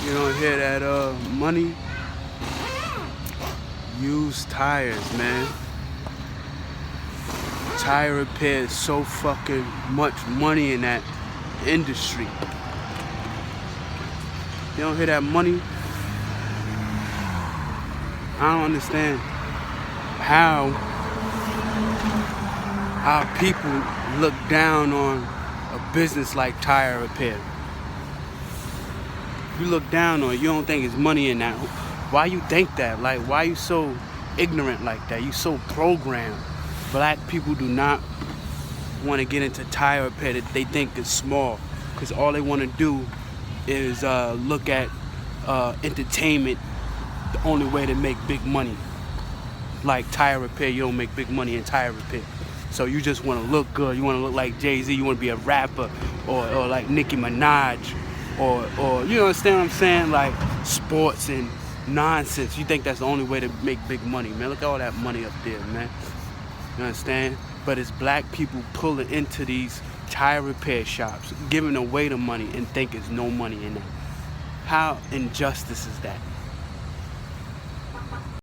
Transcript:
You don't hear that money? Used tires, man. Tire repair is so fucking much money in that industry. You don't hear that money? I don't understand how our people look down on a business like tire repair. You look down on it, you don't think it's money in that. Why you think that? Like, why you so ignorant like that? You so programmed. Black people do not want to get into tire repair that they think is small, because all they want to do is look at entertainment, the only way to make big money. Like tire repair, you don't make big money in tire repair. So you just want to look good. You want to look like Jay-Z. You want to be a rapper, or like Nicki Minaj, or you understand what I'm saying? Like sports and nonsense. You think that's the only way to make big money, man? Look at all that money up there, man. You understand? But it's black people pulling into these tire repair shops, giving away the money and think there's no money in that. How injustice is that?